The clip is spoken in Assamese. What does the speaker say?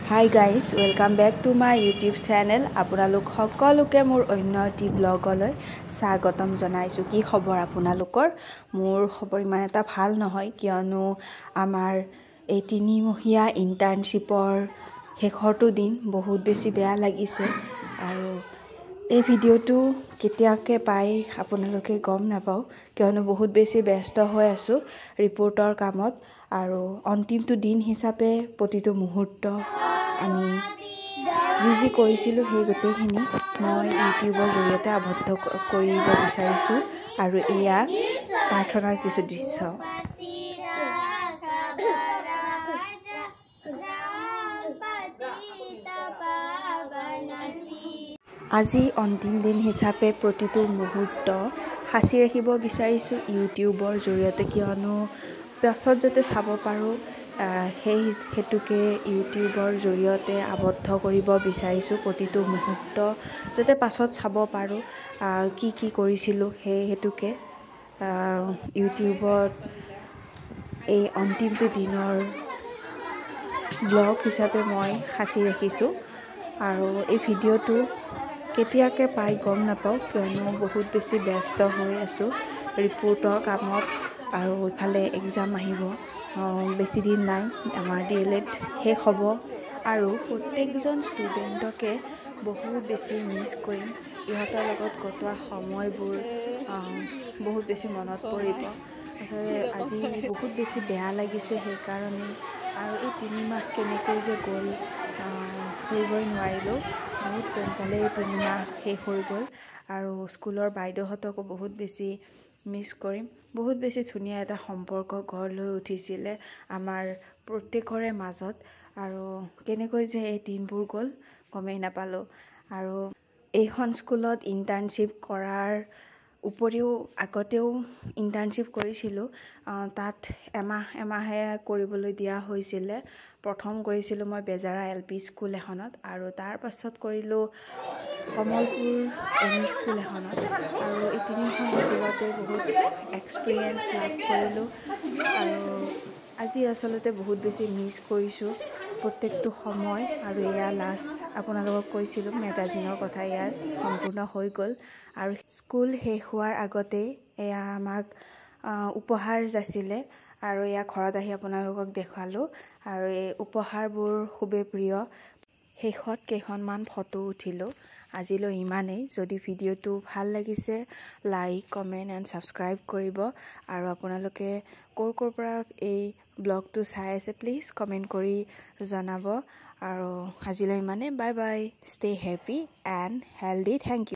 Hi guys, welcome back to my YouTube channel. আপোনালোক সকলোকে মোৰ অন্য এটি ব্লগলৈ স্বাগতম জনাইছো। কি খবৰ আপোনালোকৰ? মোৰ খবৰ ইমান এটা ভাল নহয় কিয়নো আমাৰ এই 3 মহীয়া ইন্টাৰ্নশিপৰ শেষৰটো দিন বহুত বেছি বেয়া লাগিছে আৰু এই ভিডিওটো কেতিয়াকে পাই আপোনালোকে গম নাপাও কিয়নো বহুত বেছি ব্যস্ত হৈ আছো ৰিপৰ্টৰ কামত আৰু অন্তিমটো দিন হিচাপে প্ৰতিটো মুহূৰ্ত আমি যি কৰিছিলো সেই গোটেইখিনি মই ইউটিউবৰ জৰিয়তে আবদ্ধ কৰিব বিচাৰিছো আৰু এয়া প্ৰাৰ্থনাৰ কিছু দৃশ্য। আজি অন্তিম দিন হিচাপে প্ৰতিটো মুহূৰ্ত সাঁচি ৰাখিব বিচাৰিছো ইউটিউবৰ জৰিয়তে কিয়নো পাছত যাতে চাব পাৰো সেই হেতুকে ইউটিউবৰ জৰিয়তে আবদ্ধ কৰিব বিচাৰিছো প্ৰতিটো মুহূৰ্ত যাতে পাছত চাব পাৰো কি কৰিছিলো সেই হেতুকে ইউটিউবত এই অন্তিমটো দিনৰ ব্লগ হিচাপে মই সাঁচি ৰাখিছো আৰু এই ভিডিওটো কেতিয়াকে পাই গম নাপাও কিয়নো বহুত বেছি ব্যস্ত হৈ আছো ৰিপৰ্টৰ কামত আৰু ইফালে এক্সাম আহিব বেছি দিন নাই আমাৰ ডিএলএড শেষ হ'ব আৰু প্ৰত্যেকজন ষ্টুডেণ্টকে বহুত বেছি মিছ কৰিম ইহঁতৰ লগত কটোৱা সময়বোৰ বহুত বেছি মনত পৰিব আসলে আজি বহুত বেছি বেয়া লাগিছে সেই কাৰণে আৰু এই 3 মাহ কেনেকৈ যে গ'ল ধৰিবই নোৱাৰিলো বহুত সোনকালে 3 মাহ শেষ হৈ গ'ল আৰু স্কুলৰ বাইদেউহঁতকো বহুত বেছি মিছ কৰিম বহুত বেছি ধুনীয়া এটা সম্পৰ্ক গঢ় লৈ উঠিছিলে আমাৰ প্ৰত্যেকৰে মাজত আৰু কেনেকৈ যে এই দিনবোৰ গ'ল গমেই নাপালো আৰু এইখন স্কুলত ইন্টাৰ্নশিপ কৰাৰ উপৰিও আগতেও ইন্টাৰ্নশিপ কৰিছিলো তাত এমাহে কৰিবলৈ দিয়া হৈছিলে প্ৰথম কৰিছিলো মই বেজাৰা এলপি স্কুল এখনত আৰু তাৰ পাছত কৰিলো কমলপুৰ এমই স্কুল এখনত আৰু এই তিনিখন স্কুলতে বহুত এক্সপিৰিয়েন্স লাভ কৰিলো আৰু আজি আসলতে বহুত বেছি মিছ কৰিছো প্ৰত্যেকটো সময় আৰু এয়া লাষ্ট আপোনালোকক কৈছিলো মেগাজিনৰ কথা ইয়াৰ সম্পূৰ্ণ হৈ গ'ল আৰু স্কুল শেষ হোৱাৰ আগতে এয়া আমাক উপহাৰ যাচিলে আৰু এয়া ঘৰত আহি আপোনালোকক দেখালো আৰু এই উপহাৰবোৰ খুবেই প্ৰিয় শেষত কেইখনমান ফটো উঠিলো আজিলৈ ইমানেই যদি ভিডিওটো ভাল লাগিছে লাইক কমেন্ট এণ্ড সাবস্ক্ৰাইব কৰিব আৰু আপোনালোকে ক'ৰ পৰা এই ব্লগটো চাই আছে প্লিজ কমেন্ট কৰি জনাব আৰু আজিলৈ ইমানেই bye bye stay happy and healthy thank U